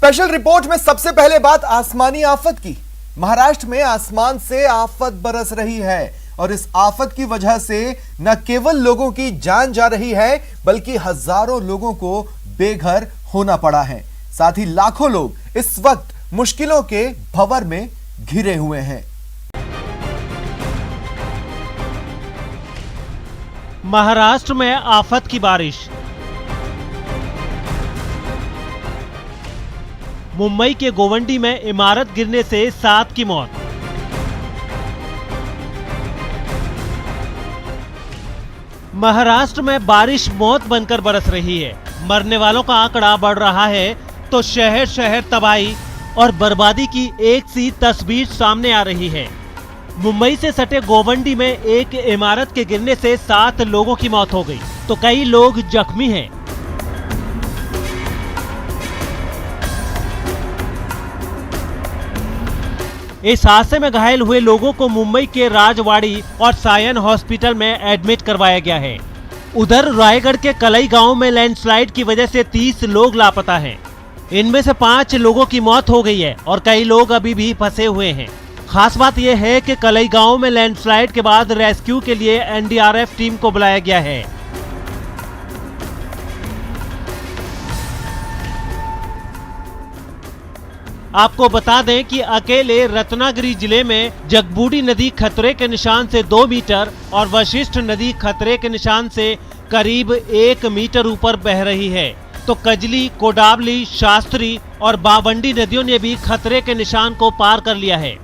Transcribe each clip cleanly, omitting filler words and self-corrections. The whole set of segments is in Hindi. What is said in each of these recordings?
स्पेशल रिपोर्ट में सबसे पहले बात आसमानी आफत की। महाराष्ट्र में आसमान से आफत बरस रही है और इस आफत की वजह से न केवल लोगों की जान जा रही है बल्कि हजारों लोगों को बेघर होना पड़ा है। साथ ही लाखों लोग इस वक्त मुश्किलों के भंवर में घिरे हुए हैं। महाराष्ट्र में आफत की बारिश। मुंबई के गोवंडी में इमारत गिरने से 7 की मौत। महाराष्ट्र में बारिश मौत बनकर बरस रही है। मरने वालों का आंकड़ा बढ़ रहा है तो शहर शहर तबाही और बर्बादी की एक सी तस्वीर सामने आ रही है। मुंबई से सटे गोवंडी में एक इमारत के गिरने से 7 लोगों की मौत हो गई तो कई लोग जख्मी हैं। इस हादसे में घायल हुए लोगों को मुंबई के राजवाड़ी और सायन हॉस्पिटल में एडमिट करवाया गया है। उधर रायगढ़ के कलई गांव में लैंडस्लाइड की वजह से 30 लोग लापता हैं। इनमें से 5 लोगों की मौत हो गई है और कई लोग अभी भी फंसे हुए हैं। खास बात यह है कि कलई गांव में लैंडस्लाइड के बाद रेस्क्यू के लिए एनडीआरएफ टीम को बुलाया गया है। आपको बता दें कि अकेले रत्नागिरी जिले में जगबूडी नदी खतरे के निशान से 2 मीटर और वशिष्ठ नदी खतरे के निशान से करीब 1 मीटर ऊपर बह रही है तो कजली, कोडावली, शास्त्री और बावंडी नदियों ने भी खतरे के निशान को पार कर लिया है।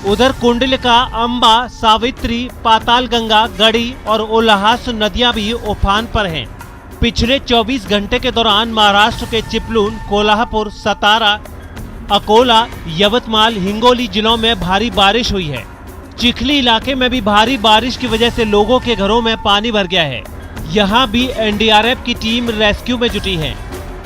उधर कुंडलिका, अंबा, सावित्री, पातालगंगा, गड़ी और उल्हास नदियां भी उफान पर हैं। पिछले 24 घंटे के दौरान महाराष्ट्र के चिपलून, कोल्हापुर, सतारा, अकोला, यवतमाल, हिंगोली जिलों में भारी बारिश हुई है। चिखली इलाके में भी भारी बारिश की वजह से लोगों के घरों में पानी भर गया है। यहाँ भी एनडीआरएफ की टीम रेस्क्यू में जुटी है।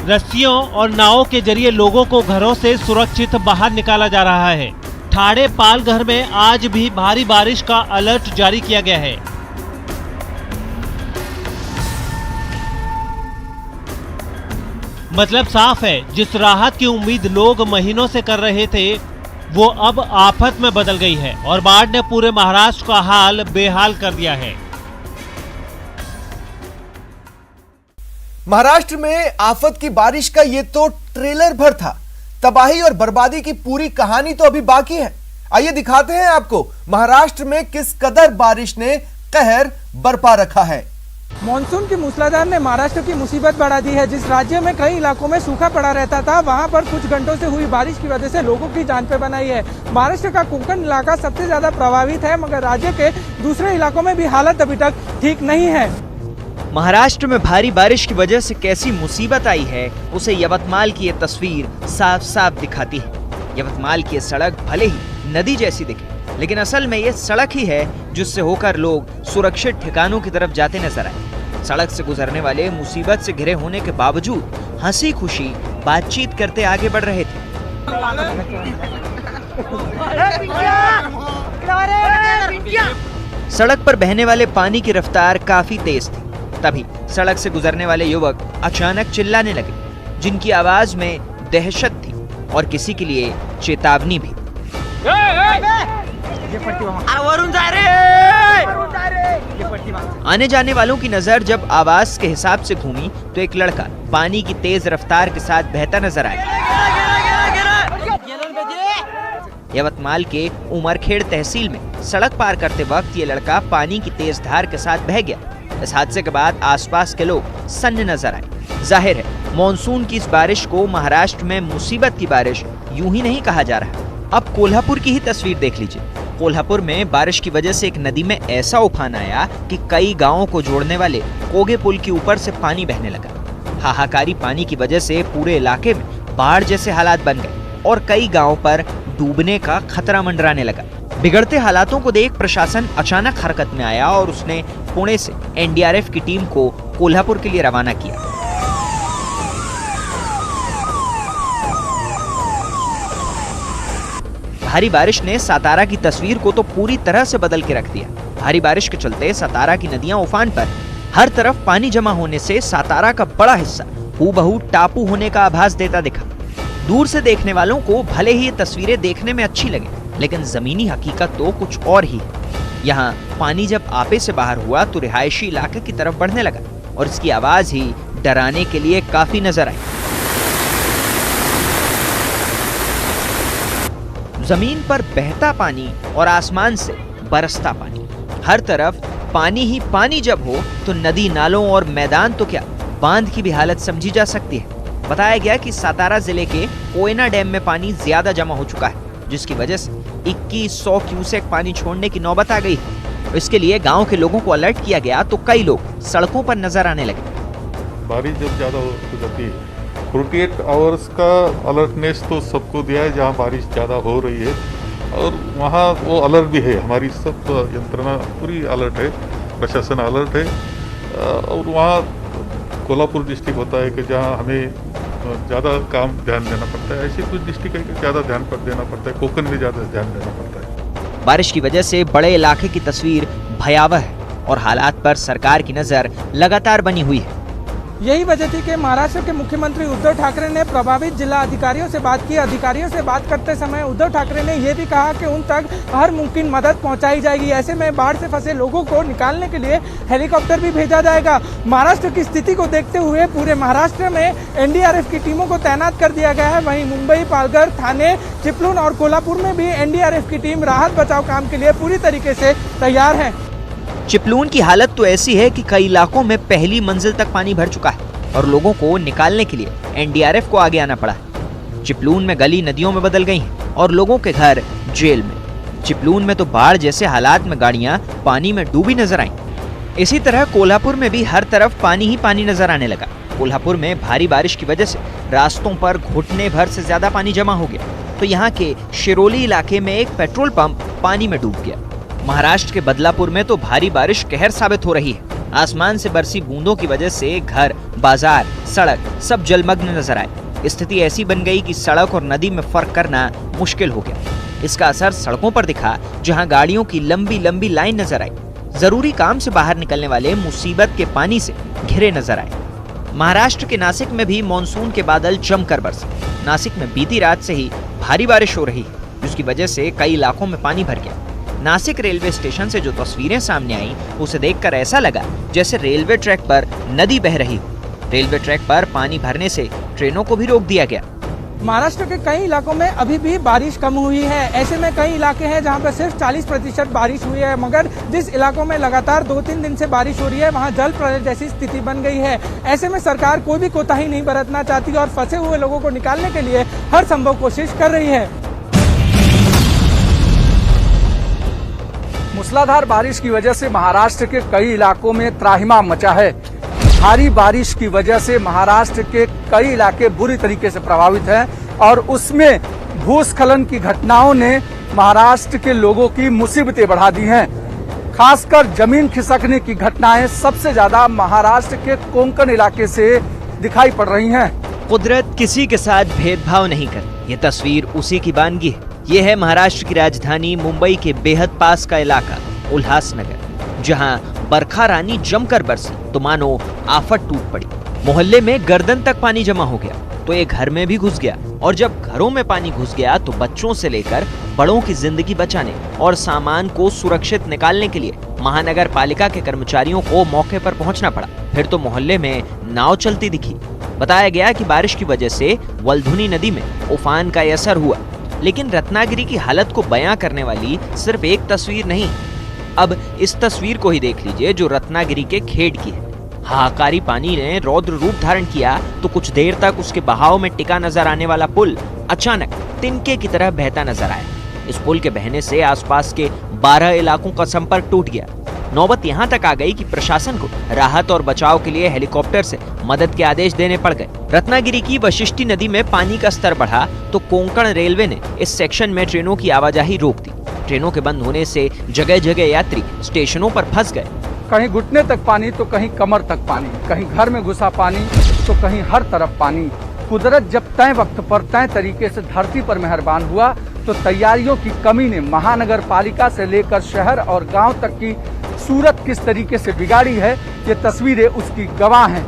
रस्सियों और नावों के जरिए लोगों को घरों से सुरक्षित बाहर निकाला जा रहा है। ठाणे पालघर में आज भी भारी बारिश का अलर्ट जारी किया गया है। मतलब साफ है, जिस राहत की उम्मीद लोग महीनों से कर रहे थे वो अब आफत में बदल गई है और बाढ़ ने पूरे महाराष्ट्र का हाल बेहाल कर दिया है। महाराष्ट्र में आफत की बारिश का ये तो ट्रेलर भर था। तबाही और बर्बादी की पूरी कहानी तो अभी बाकी है। आइए दिखाते हैं आपको महाराष्ट्र में किस कदर बारिश ने कहर बरपा रखा है। मॉनसून की मूसलाधार ने महाराष्ट्र की मुसीबत बढ़ा दी है। जिस राज्य में कई इलाकों में सूखा पड़ा रहता था वहां पर कुछ घंटों से हुई बारिश की वजह से लोगों की जान पे बनाई है। महाराष्ट्र का कोंकण इलाका सबसे ज्यादा प्रभावित है मगर राज्य के दूसरे इलाकों में भी हालत अभी तक ठीक नहीं है। महाराष्ट्र में भारी बारिश की वजह से कैसी मुसीबत आई है उसे यवतमाल की ये तस्वीर साफ साफ दिखाती है। यवतमाल की ये सड़क भले ही नदी जैसी दिखे लेकिन असल में ये सड़क ही है जिससे होकर लोग सुरक्षित ठिकानों की तरफ जाते नजर आए। सड़क से गुजरने वाले मुसीबत से घिरे होने के बावजूद हंसी खुशी बातचीत करते आगे बढ़ रहे थे। सड़क पर बहने वाले पानी की रफ्तार काफी तेज थी। तभी सड़क से गुजरने वाले युवक अचानक चिल्लाने लगे जिनकी आवाज में दहशत थी और किसी के लिए चेतावनी भी। आने जाने वालों की नजर जब आवाज के हिसाब से घूमी तो एक लड़का पानी की तेज रफ्तार के साथ बहता नजर आया। यवतमाल के उमरखेड़ तहसील में सड़क पार करते वक्त ये लड़का पानी की तेज धार के साथ बह गया। इस हादसे के बाद आसपास के लोग सन्न नजर आए। जाहिर है मॉनसून की इस बारिश को महाराष्ट्र में मुसीबत की बारिश यूं ही नहीं कहा जा रहा। अब कोल्हापुर की ही तस्वीर देख लीजिए। कोल्हापुर में बारिश की वजह से एक नदी में ऐसा उफान आया कि कई गांवों को जोड़ने वाले कोगे पुल के ऊपर से पानी बहने लगा। हाहाकारी पानी की वजह से पूरे इलाके में बाढ़ जैसे हालात बन गए और कई गाँव पर डूबने का खतरा मंडराने लगा। बिगड़ते हालातों को देख प्रशासन अचानक हरकत में आया और उसने पुणे से एनडीआरएफ की टीम को कोल्हापुर के लिए रवाना किया। भारी बारिश ने सतारा की तस्वीर को तो पूरी तरह से बदल के रख दिया। भारी बारिश के चलते सतारा की नदियां उफान पर। हर तरफ पानी जमा होने से सातारा का बड़ा हिस्सा हूबहू टापू होने का आभास देता दिखा। दूर से देखने वालों को भले ही ये तस्वीरें देखने में अच्छी लगे, लेकिन जमीनी हकीकत तो कुछ और ही है। यहाँ पानी जब आपे से बाहर हुआ तो रिहायशी इलाके की तरफ बढ़ने लगा और इसकी आवाज ही डराने के लिए काफी नजर आई। जमीन पर बहता पानी और आसमान से बरसता पानी, हर तरफ पानी ही पानी जब हो तो नदी नालों और मैदान तो क्या, बांध की भी हालत समझी जा सकती है। बताया गया कि सातारा जिले के कोयना डैम में पानी ज्यादा जमा हो चुका है, जिसकी वजह से 2100 क्यूसेक पानी छोड़ने की नौबत आ गई है। इसके लिए गांव के लोगों को अलर्ट किया गया तो कई लोग सड़कों पर नजर आने लगे। बारिश जब ज़्यादा हो जाती है 48 आवर्स का अलर्टनेस तो सबको दिया है जहाँ बारिश ज़्यादा हो रही है, और वहाँ वो अलर्ट भी है। हमारी सब यंत्रणा पूरी अलर्ट है, प्रशासन अलर्ट है। और वहाँ कोल्हापुर डिस्ट्रिक्ट होता है कि जहाँ हमें ज़्यादा काम ध्यान देना पड़ता है, ऐसी कुछ डिस्ट्रिक्ट है कि ज़्यादा ध्यान देना पड़ता है, कोकन में ज़्यादा ध्यान देना पड़ता है। बारिश की वजह से बड़े इलाके की तस्वीर भयावह है और हालात पर सरकार की नजर लगातार बनी हुई है। यही वजह थी कि महाराष्ट्र के मुख्यमंत्री उद्धव ठाकरे ने प्रभावित जिला अधिकारियों से बात की। अधिकारियों से बात करते समय उद्धव ठाकरे ने यह भी कहा कि उन तक हर मुमकिन मदद पहुंचाई जाएगी। ऐसे में बाढ़ से फंसे लोगों को निकालने के लिए हेलीकॉप्टर भी भेजा जाएगा। महाराष्ट्र की स्थिति को देखते हुए पूरे महाराष्ट्र में एनडीआरएफ की टीमों को तैनात कर दिया गया है। वहीं मुंबई, पालघर, ठाणे, चिपलून और कोल्हापुर में भी एनडीआरएफ की टीम राहत बचाव काम के लिए पूरी तरीके से तैयार है। चिपलून की हालत तो ऐसी है कि कई इलाकों में पहली मंजिल तक पानी भर चुका है और लोगों को निकालने के लिए एनडीआरएफ को आगे आना पड़ा है। चिपलून में गली नदियों में बदल गई हैं और लोगों के घर जेल में। चिपलून में तो बाढ़ जैसे हालात में गाड़ियां पानी में डूबी नजर आईं। इसी तरह कोल्हापुर में भी हर तरफ पानी ही पानी नजर आने लगा। कोल्हापुर में भारी बारिश की वजह से रास्तों पर घुटने भर से ज्यादा पानी जमा हो गया, तो यहाँ के शिरोली इलाके में एक पेट्रोल पंप पानी में डूब गया। महाराष्ट्र के बदलापुर में तो भारी बारिश कहर साबित हो रही है। आसमान से बरसी बूंदों की वजह से घर, बाजार, सड़क सब जलमग्न नजर आए। स्थिति ऐसी बन गई कि सड़क और नदी में फर्क करना मुश्किल हो गया। इसका असर सड़कों पर दिखा, जहां गाड़ियों की लंबी लंबी लाइन नजर आई। जरूरी काम से बाहर निकलने वाले मुसीबत के पानी से घिरे नजर आए। महाराष्ट्र के नासिक में भी मानसून के बादल जमकर बरसे। नासिक में बीती रात से ही भारी बारिश हो रही है, जिसकी वजह से कई इलाकों में पानी भर गया। नासिक रेलवे स्टेशन से जो तस्वीरें सामने आईं, उसे देखकर ऐसा लगा जैसे रेलवे ट्रैक पर नदी बह रही हो। रेलवे ट्रैक पर पानी भरने से ट्रेनों को भी रोक दिया गया। महाराष्ट्र के कई इलाकों में अभी भी बारिश कम हुई है। ऐसे में कई इलाके हैं जहां पर सिर्फ 40% बारिश हुई है, मगर जिस इलाकों में लगातार 2-3 दिन से बारिश हो रही है वहां जल प्रलय जैसी स्थिति बन गई है। ऐसे में सरकार कोई भी कोताही नहीं बरतना चाहती और फंसे हुए लोगों को निकालने के लिए हर संभव कोशिश कर रही है। मूसलाधार बारिश की वजह से महाराष्ट्र के कई इलाकों में त्राहिमाम मचा है। भारी बारिश की वजह से महाराष्ट्र के कई इलाके बुरी तरीके से प्रभावित हैं और उसमें भूस्खलन की घटनाओं ने महाराष्ट्र के लोगों की मुसीबतें बढ़ा दी हैं। खासकर जमीन खिसकने की घटनाएं सबसे ज्यादा महाराष्ट्र के कोंकण इलाके से दिखाई पड़ रही हैं। कुदरत किसी के साथ भेदभाव नहीं कर, ये तस्वीर उसी की बानगी है। ये है महाराष्ट्र की राजधानी मुंबई के बेहद पास का इलाका उल्हासनगर, जहां बरखा रानी जमकर बरसी तो मानो आफत टूट पड़ी। मोहल्ले में गर्दन तक पानी जमा हो गया तो एक घर में भी घुस गया, और जब घरों में पानी घुस गया तो बच्चों से लेकर बड़ों की जिंदगी बचाने और सामान को सुरक्षित निकालने के लिए महानगर पालिका के कर्मचारियों को मौके पर पहुंचना पड़ा। फिर तो मोहल्ले में नाव चलती दिखी। बताया गया कि बारिश की वजह से वल्धुनी नदी में उफान का असर हुआ, लेकिन रत्नागिरी की हालत को बयां करने वाली सिर्फ एक तस्वीर नहीं। अब इस तस्वीर को ही देख लीजिए जो रत्नागिरी के खेड़ की है। हाहाकारी पानी ने रौद्र रूप धारण किया तो कुछ देर तक उसके बहाव में टिका नजर आने वाला पुल अचानक तिनके की तरह बहता नजर आया। इस पुल के बहने से आसपास के 12 इलाकों का संपर्क टूट गया। नौबत यहाँ तक आ गई कि प्रशासन को राहत और बचाव के लिए हेलीकॉप्टर से मदद के आदेश देने पड़ गए। रत्नागिरी की वशिष्ठी नदी में पानी का स्तर बढ़ा तो कोंकण रेलवे ने इस सेक्शन में ट्रेनों की आवाजाही रोक दी। ट्रेनों के बंद होने से जगह जगह यात्री स्टेशनों पर फंस गए। कहीं घुटने तक पानी तो कहीं कमर तक पानी, कहीं घर में घुसा पानी तो कहीं हर तरफ पानी। कुदरत जब तय वक्त पर तय तरीके से धरती पर मेहरबान हुआ तो तैयारियों की कमी ने महानगर पालिका से लेकर शहर और गांव तक की सूरत किस तरीके से बिगाड़ी है, ये तस्वीरें उसकी गवाह हैं।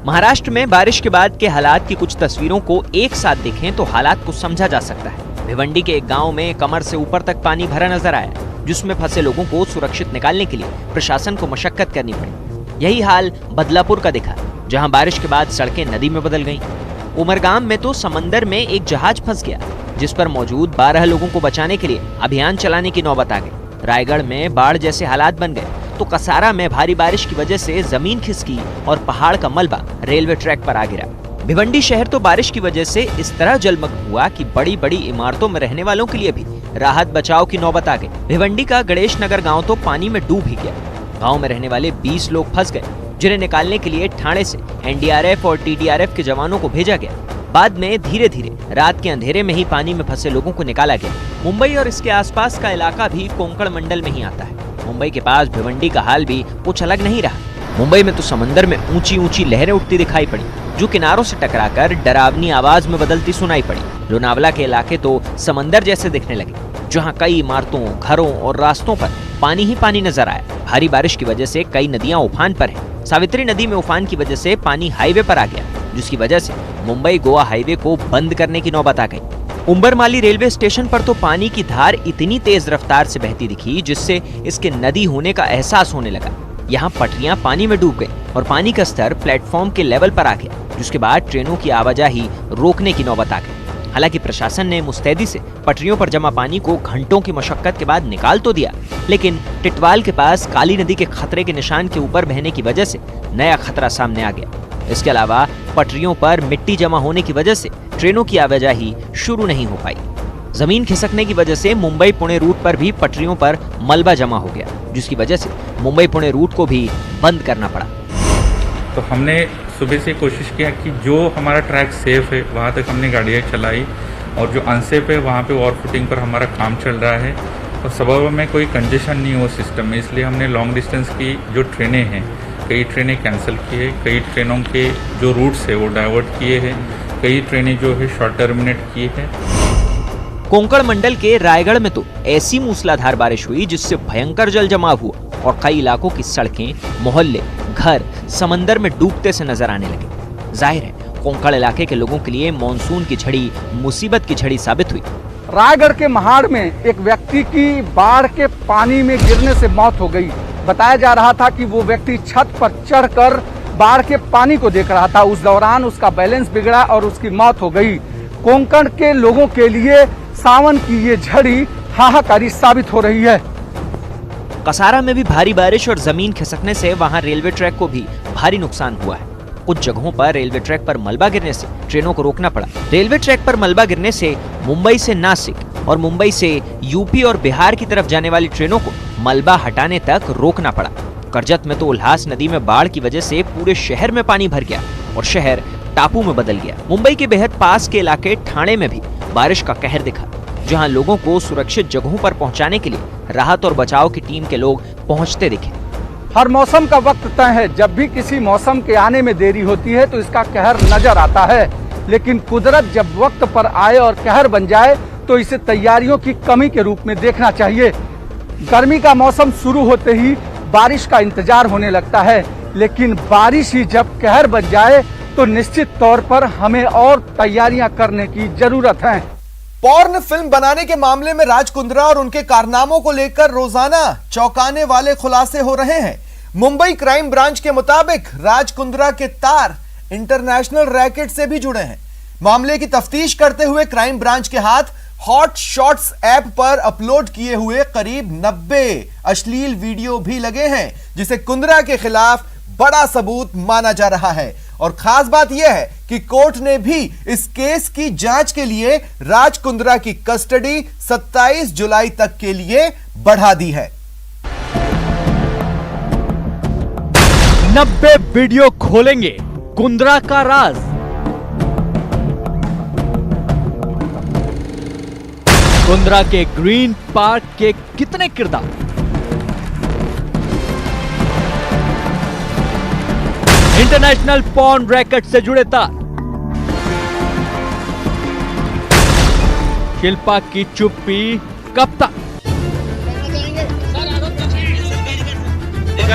महाराष्ट्र में बारिश के बाद के हालात की कुछ तस्वीरों को एक साथ देखें तो हालात को समझा जा सकता है। भिवंडी के एक गांव में कमर से ऊपर तक पानी भरा नजर आया, जिसमें फंसे लोगों को सुरक्षित निकालने के लिए प्रशासन को मशक्कत करनी पड़ी। यही हाल बदलापुर का दिखा, जहां बारिश के बाद सड़कें नदी में बदल गईं। उमरगाम में तो समंदर में एक जहाज फंस गया, जिस पर मौजूद 12 लोगों को बचाने के लिए अभियान चलाने की नौबत आ गई। रायगढ़ में बाढ़ जैसे हालात बन गए तो कसारा में भारी बारिश की वजह से जमीन खिसकी और पहाड़ का मलबा रेलवे ट्रैक पर आ गिरा। भिवंडी शहर तो बारिश की वजह से इस तरह जलमग्न हुआ कि बड़ी बड़ी इमारतों में रहने वालों के लिए भी राहत बचाव की नौबत आ गई। भिवंडी का गणेश नगर गाँव तो पानी में डूब ही गया। गाँव में रहने वाले 20 लोग फंस गए, जिन्हें निकालने के लिए ठाणे से एनडीआरएफ और टीडीआरएफ के जवानों को भेजा गया। बाद में धीरे धीरे रात के अंधेरे में ही पानी में फंसे लोगों को निकाला गया। मुंबई और इसके आसपास का इलाका भी कोंकण मंडल में ही आता है। मुंबई के पास भिवंडी का हाल भी कुछ अलग नहीं रहा। मुंबई में तो समंदर में ऊंची ऊंची लहरें उठती दिखाई पड़ी, जो किनारों से टकराकर डरावनी आवाज में बदलती सुनाई पड़ी। लोनावला के इलाके तो समंदर जैसे दिखने लगे, जहां कई इमारतों, घरों और रास्तों पर पानी ही पानी नजर आया। भारी बारिश की वजह से कई नदियां उफान पर हैं। सावित्री नदी में उफान की वजह से पानी हाईवे पर आ गया, जिसकी वजह से मुंबई गोवा हाईवे को बंद करने की नौबत आ गई। उंबरमाली रेलवे स्टेशन पर तो पानी की धार इतनी तेज रफ्तार से बहती दिखी, जिससे इसके नदी होने का एहसास होने लगा। यहाँ पटरियां पानी में डूब गई और पानी का स्तर प्लेटफॉर्म के लेवल पर आ गया, जिसके बाद ट्रेनों की आवाजाही रोकने की नौबत आ गई। हालांकि प्रशासन ने मुस्तैदी से पटरियों पर जमा पानी को घंटों की मशक्कत के बाद निकाल तो दिया, लेकिन टिटवाल के पास काली नदी के खतरे के निशान के ऊपर बहने की वजह से नया खतरा सामने आ गया। इसके अलावा पटरियों पर मिट्टी जमा होने की वजह से ट्रेनों की आवाजाही शुरू नहीं हो पाई। जमीन खिसकने की वजह से मुंबई पुणे रूट पर भी पटरियों पर मलबा जमा हो गया, जिसकी वजह से मुंबई पुणे रूट को भी बंद करना पड़ा। तो हमने सुबह से कोशिश किया कि जो हमारा ट्रैक सेफ है वहाँ तक हमने गाड़ियाँ चलाई, और जो अनसेफ है वहाँ पे ओवर फुटिंग पर हमारा काम चल रहा है। और सुबह में कोई कंजेशन नहीं हो सिस्टम में, इसलिए हमने लॉन्ग डिस्टेंस की जो ट्रेनें हैं, कई ट्रेनें कैंसिल की है, कई ट्रेनों के जो रूट्स है वो डाइवर्ट किए हैं, कई ट्रेनें जो है शॉर्ट टर्मिनेट की है। कोंकण मंडल के रायगढ़ में तो ऐसी मूसलाधार बारिश हुई जिससे भयंकर जल जमाव हुआ और कई इलाकों की सड़कें, मोहल्ले, घर समंदर में डूबते से नजर आने लगे। जाहिर है कोंकण इलाके के लोगों के लिए मॉनसून की झड़ी मुसीबत की झड़ी साबित हुई। रायगढ़ के महाड़ में एक व्यक्ति की बाढ़ के पानी में गिरने से मौत हो गई। बताया जा रहा था कि वो व्यक्ति छत पर चढ़कर बाढ़ के पानी को देख रहा था। उस दौरान उसका बैलेंस बिगड़ा और उसकी मौत हो गई। कोंकण के लोगों के लिए सावन की ये झड़ी हाहाकारी साबित हो रही है। कसारा में भी भारी बारिश और जमीन खिसकने से वहां रेलवे ट्रैक को भी भारी नुकसान हुआ है। कुछ जगहों पर रेलवे ट्रैक पर मलबा गिरने से ट्रेनों को रोकना पड़ा। रेलवे ट्रैक पर मलबा गिरने से मुंबई से नासिक और मुंबई से यूपी और बिहार की तरफ जाने वाली ट्रेनों को मलबा हटाने तक रोकना पड़ा। करजत में तो उल्हास नदी में बाढ़ की वजह से पूरे शहर में पानी भर गया और शहर टापू में बदल गया। मुंबई के बेहद पास के इलाके ठाणे में भी बारिश का कहर दिखा, जहां लोगों को सुरक्षित जगहों पर पहुंचाने के लिए राहत और बचाव की टीम के लोग पहुंचते दिखे। हर मौसम का वक्त तय है। जब भी किसी मौसम के आने में देरी होती है तो इसका कहर नजर आता है, लेकिन कुदरत जब वक्त पर आए और कहर बन जाए तो इसे तैयारियों की कमी के रूप में देखना चाहिए। गर्मी का मौसम शुरू होते ही बारिश का इंतजार होने लगता है, लेकिन बारिश ही जब कहर बन जाए तो निश्चित तौर पर हमें और तैयारियां करने की जरूरत है। पॉर्न फिल्म बनाने के मामले में राज कुंद्रा और उनके कारनामों को लेकर रोजाना चौंकाने वाले खुलासे हो रहे हैं। मुंबई क्राइम ब्रांच के मुताबिक राज कुंद्रा के तार इंटरनेशनल रैकेट से भी जुड़े हैं। मामले की तफ्तीश करते हुए क्राइम ब्रांच के हाथ हॉट शॉट्स ऐप पर अपलोड किए हुए करीब 90 अश्लील वीडियो भी लगे हैं, जिसे कुंद्रा के खिलाफ बड़ा सबूत माना जा रहा है। और खास बात यह है कि कोर्ट ने भी इस केस की जांच के लिए राज कुंद्रा की कस्टडी 27 जुलाई तक के लिए बढ़ा दी है। 90 वीडियो खोलेंगे कुंद्रा का राज। कुंद्रा के ग्रीन पार्क के कितने किरदार, इंटरनेशनल पॉर्न रैकेट से जुड़े तार, शिल्पा की चुप्पी कब तक, पॉर्न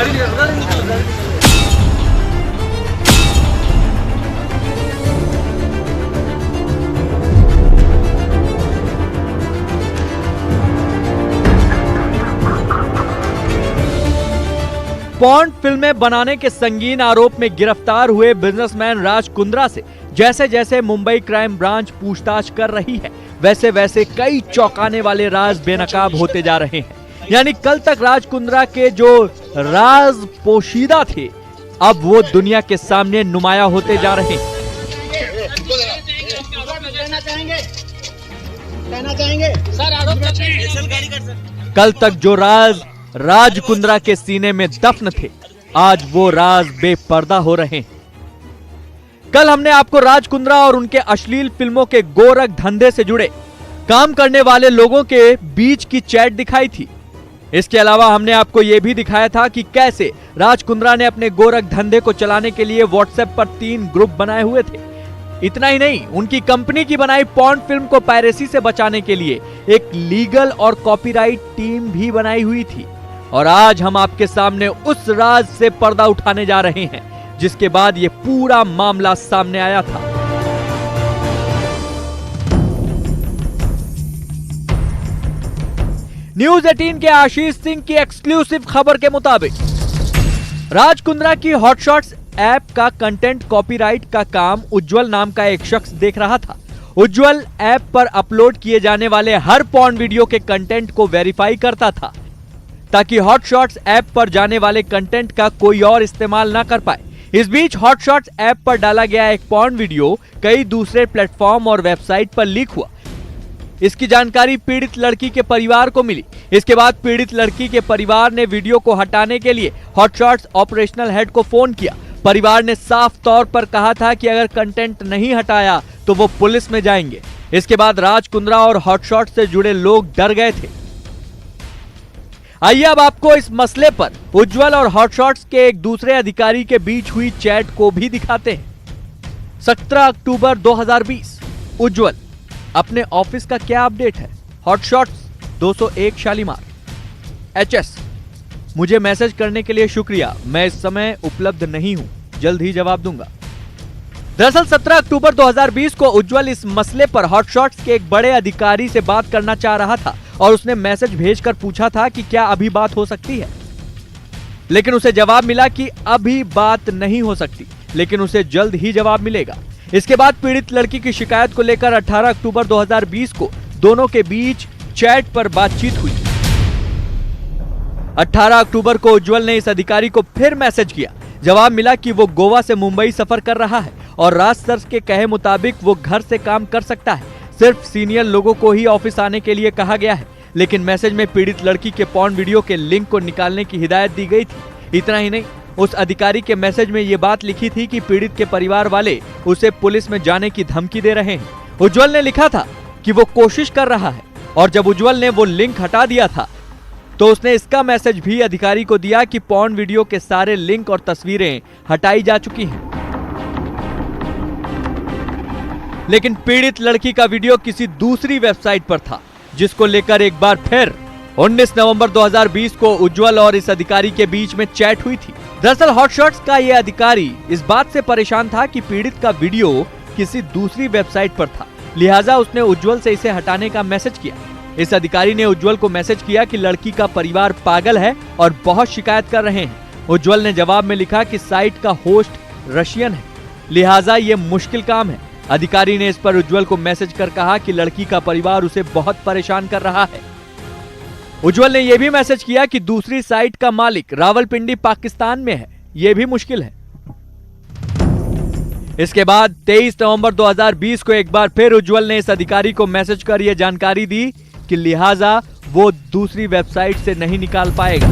फिल्में बनाने के संगीन आरोप में गिरफ्तार हुए बिजनेसमैन राज कुंद्रा से जैसे जैसे मुंबई क्राइम ब्रांच पूछताछ कर रही है, वैसे वैसे कई चौंकाने वाले राज बेनकाब होते जा रहे हैं। यानी कल तक राज कुंद्रा के जो राज पोशीदा थे, अब वो दुनिया के सामने नुमाया होते जा रहे हैं। कल तक जो राज कुंद्रा के सीने में दफन थे, आज वो राज बेपर्दा हो रहे हैं। कल हमने आपको राज कुंद्रा और उनके अश्लील फिल्मों के गोरख धंधे से जुड़े काम करने वाले लोगों के बीच की चैट दिखाई थी। इसके अलावा हमने आपको यह भी दिखाया था कि कैसे राज कुंद्रा ने अपने गोरख धंधे को चलाने के लिए व्हाट्सएप पर 3 ग्रुप बनाए हुए थे। इतना ही नहीं, उनकी कंपनी की बनाई पॉर्न फिल्म को पायरेसी से बचाने के लिए एक लीगल और कॉपीराइट टीम भी बनाई हुई थी। और आज हम आपके सामने उस राज से पर्दा उठाने जा रहे हैं जिसके बाद ये पूरा मामला सामने आया था। न्यूज 18 के आशीष सिंह की एक्सक्लूसिव खबर के मुताबिक राज कुंद्रा की हॉटशॉट्स ऐप का कंटेंट कॉपीराइट का काम उज्जवल नाम का एक शख्स देख रहा था। उज्जवल ऐप पर अपलोड किए जाने वाले हर पॉर्न वीडियो के कंटेंट को वेरीफाई करता था ताकि हॉटशॉट्स ऐप पर जाने वाले कंटेंट का कोई और इस्तेमाल ना कर पाए। इस बीच हॉटशॉट्स ऐप पर डाला गया एक पॉर्न वीडियो कई दूसरे प्लेटफॉर्म और वेबसाइट पर लीक हुआ। इसकी जानकारी पीड़ित लड़की के परिवार को मिली। इसके बाद पीड़ित लड़की के परिवार ने वीडियो को हटाने के लिए हॉटशॉट्स ऑपरेशनल हेड को फोन किया। परिवार ने साफ तौर पर कहा था कि अगर कंटेंट नहीं हटाया तो वो पुलिस में जाएंगे। इसके बाद राज कुंद्रा और हॉटशॉट्स से जुड़े लोग डर गए थे। आइए अब आपको इस मसले पर उज्जवल और हॉटशॉट्स के एक दूसरे अधिकारी के बीच हुई चैट को भी दिखाते हैं। 17 अक्टूबर 2020 उज्जवल, अपने ऑफिस का क्या अपडेट है? हॉटशॉट्स 201 शालीमार। एचएस, मुझे मैसेज करने के लिए शुक्रिया, मैं इस समय उपलब्ध नहीं हूं, जल्द ही जवाब दूंगा। दरअसल 17 अक्टूबर 2020 को उज्जवल इस मसले पर हॉटशॉट्स के एक बड़े अधिकारी से बात करना चाह रहा था और उसने मैसेज भेजकर पूछा था कि क्या अभी बात हो सकती है, लेकिन उसे जवाब मिला कि अभी बात नहीं हो सकती, लेकिन उसे जल्द ही जवाब मिलेगा। इसके बाद पीड़ित लड़की की शिकायत को लेकर 18 अक्टूबर 2020 को दोनों के बीच चैट पर बातचीत हुई। 18 अक्टूबर को उज्जवल ने इस अधिकारी को फिर मैसेज किया। जवाब मिला कि वो गोवा से मुंबई सफर कर रहा है और राज सर के कहे मुताबिक वो घर से काम कर सकता है। सिर्फ सीनियर लोगों को ही ऑफिस आने के लिए कहा गया है, लेकिन मैसेज में पीड़ित लड़की के पॉर्न वीडियो के लिंक को निकालने की हिदायत दी गई थी। इतना ही नहीं, उस अधिकारी के मैसेज में ये बात लिखी थी कि पीड़ित के परिवार वाले उसे पुलिस में जाने की धमकी दे रहे हैं। उज्जवल ने लिखा था कि वो कोशिश कर रहा है और जब उज्जवल ने वो लिंक हटा दिया था तो उसने इसका मैसेज भी अधिकारी को दिया कि पॉर्न वीडियो के सारे लिंक और तस्वीरें हटाई जा चुकी हैं। लेकिन पीड़ित लड़की का वीडियो किसी दूसरी वेबसाइट पर था, जिसको लेकर एक बार फिर 19 नवंबर 2020 को उज्जवल और इस अधिकारी के बीच में चैट हुई थी। दरअसल हॉटशॉट्स का यह अधिकारी इस बात से परेशान था कि पीड़ित का वीडियो किसी दूसरी वेबसाइट पर था, लिहाजा उसने उज्जवल से इसे हटाने का मैसेज किया। इस अधिकारी ने उज्जवल को मैसेज किया कि लड़की का परिवार पागल है और बहुत शिकायत कर रहे हैं। उज्जवल ने जवाब में लिखा कि साइट का होस्ट रशियन है, लिहाजा ये मुश्किल काम है। अधिकारी ने इस पर उज्जवल को मैसेज कर कहा कि लड़की का परिवार उसे बहुत परेशान कर रहा है। उज्जवल ने यह भी मैसेज किया कि दूसरी साइट का मालिक रावलपिंडी पाकिस्तान में है, यह भी मुश्किल है। इसके बाद 23 नवंबर 2020 को एक बार फिर उज्जवल ने इस अधिकारी को मैसेज कर यह जानकारी दी कि लिहाजा वो दूसरी वेबसाइट से नहीं निकाल पाएगा।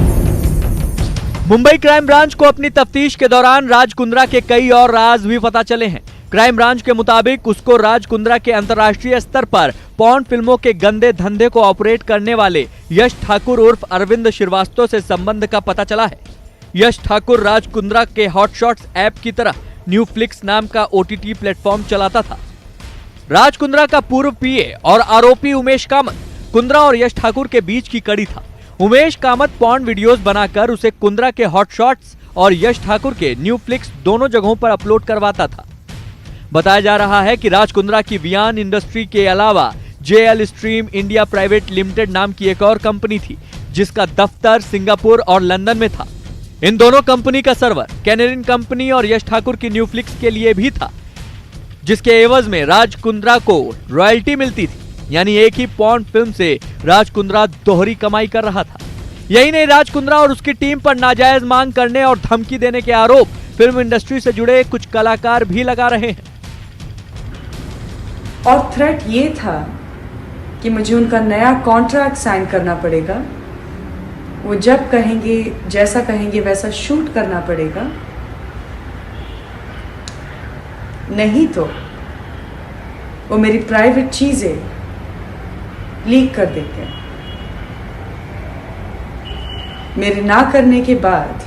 मुंबई क्राइम ब्रांच को अपनी तफ्तीश के दौरान राज कुंद्रा के कई और राज भी पता चले हैं। क्राइम ब्रांच के मुताबिक उसको राज कुंद्रा के अंतर्राष्ट्रीय स्तर पर पॉर्न फिल्मों के गंदे धंधे को ऑपरेट करने वाले यश ठाकुर उर्फ अरविंद श्रीवास्तव से संबंध का पता चला है। यश ठाकुर राज कुंद्रा के हॉटशॉट्स ऐप की तरह न्यू फ्लिक्स नाम का OTT प्लेटफॉर्म चलाता था। राज कुंद्रा का पूर्व पीए और आरोपी उमेश कामत कुंद्रा और यश ठाकुर के बीच की कड़ी था। उमेश कामत पॉर्न वीडियोस बनाकर उसे कुंद्रा के हॉट शॉट्स और यश ठाकुर के न्यू फ्लिक्स दोनों जगहों पर अपलोड करवाता था। बताया जा रहा है कि राज कुंद्रा की वियान इंडस्ट्री के अलावा JL stream India private limited नाम की एक और कंपनी थी, जिसका दफ्तर सिंगापुर और लंदन में था। इन दोनों कंपनी का सर्वर कैनेरियन कंपनी और यश ठाकुर की न्यू फ्लिक्स के लिए भी था, जिसके एवज में राज कुंद्रा को रॉयल्टी मिलती थी। यानी एक ही पॉर्न फिल्म से राज कुंद्रा दोहरी कमाई कर रहा था। यही नहीं, राज कुंद्रा और उसकी टीम पर नाजायज मांग करने और धमकी देने के आरोप फिल्म इंडस्ट्री से जुड़े कुछ कलाकार भी लगा रहे हैं। और थ्रेट ये था कि मुझे उनका नया कॉन्ट्रैक्ट साइन करना पड़ेगा, वो जब कहेंगे जैसा कहेंगे वैसा शूट करना पड़ेगा, नहीं तो वो मेरी प्राइवेट चीजें लीक कर देते हैं। मेरे ना करने के बाद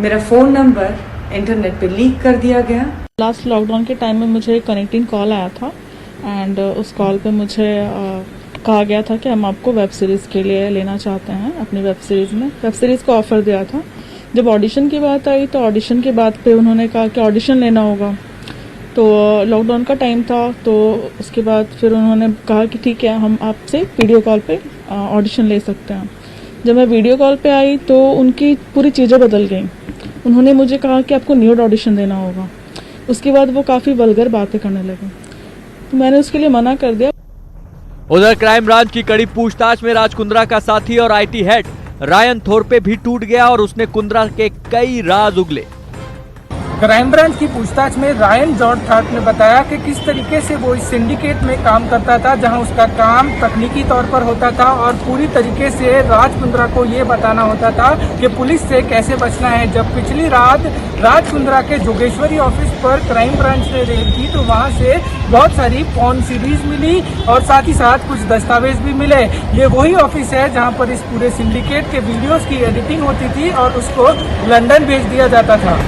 मेरा फोन नंबर इंटरनेट पे लीक कर दिया गया। लास्ट लॉकडाउन के टाइम में मुझे कनेक्टिंग कॉल आया था एंड उस कॉल पे मुझे कहा गया था कि हम आपको वेब सीरीज़ के लिए लेना चाहते हैं। अपनी वेब सीरीज़ को ऑफ़र दिया था। जब ऑडिशन की बात आई तो ऑडिशन के बाद पे उन्होंने कहा कि ऑडिशन लेना होगा। तो लॉकडाउन का टाइम था, तो उसके बाद फिर उन्होंने कहा कि ठीक है, हम आपसे वीडियो कॉल पे ऑडिशन ले सकते हैं। जब मैं वीडियो कॉल पे आई तो उनकी पूरी चीज़ें बदल गई। उन्होंने मुझे कहा कि आपको न्यूड ऑडिशन देना होगा। उसके बाद वो काफ़ी वल्गर बातें करने लगे, तो मैंने उसके लिए मना कर दिया। उधर क्राइम ब्रांच की कड़ी पूछताछ में राज कुंद्रा का साथी और IT हेड रायन थोरपे भी टूट गया और उसने कुंद्रा के कई राज उगले। क्राइम ब्रांच की पूछताछ में रायन जॉर्ज थाट ने बताया कि किस तरीके से वो इस सिंडिकेट में काम करता था, जहां उसका काम तकनीकी तौर पर होता था और पूरी तरीके से राज कुंद्रा को ये बताना होता था कि पुलिस से कैसे बचना है। जब पिछली रात राज कुंद्रा के जोगेश्वरी ऑफिस पर क्राइम ब्रांच ने रेड की तो वहां से बहुत सारी पॉर्न सीरीज मिली और साथ ही साथ कुछ दस्तावेज भी मिले। ये वही ऑफिस है जहां पर इस पूरे सिंडिकेट के वीडियोस की एडिटिंग होती थी और उसको लंदन भेज दिया जाता था।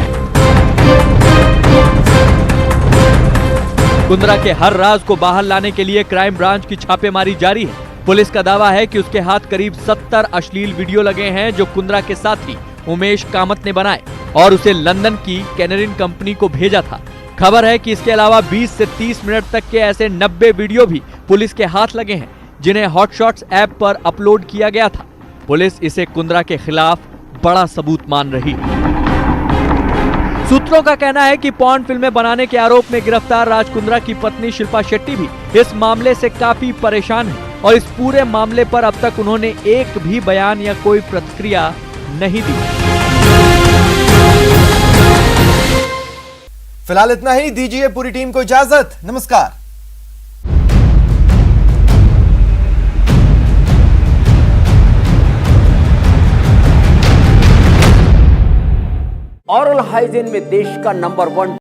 कुंद्रा के हर राज को बाहर लाने के लिए क्राइम ब्रांच की छापेमारी जारी है। पुलिस का दावा है कि उसके हाथ करीब 70 अश्लील वीडियो लगे हैं जो कुंद्रा के साथी उमेश कामत ने बनाए और उसे लंदन की कैनेरियन कंपनी को भेजा था। खबर है कि इसके अलावा 20 से 30 मिनट तक के ऐसे 90 वीडियो भी पुलिस के हाथ लगे हैं, जिन्हें हॉटशॉट्स ऐप पर अपलोड किया गया था। पुलिस इसे कुंद्रा के खिलाफ बड़ा सबूत मान रही है। सूत्रों का कहना है कि पॉर्न फिल्में बनाने के आरोप में गिरफ्तार राज कुंद्रा की पत्नी शिल्पा शेट्टी भी इस मामले से काफी परेशान है और इस पूरे मामले पर अब तक उन्होंने एक भी बयान या कोई प्रतिक्रिया नहीं दी। फिलहाल इतना ही। दीजिए पूरी टीम को इजाजत। नमस्कार। ऑरल हाइजीन में देश का नंबर 1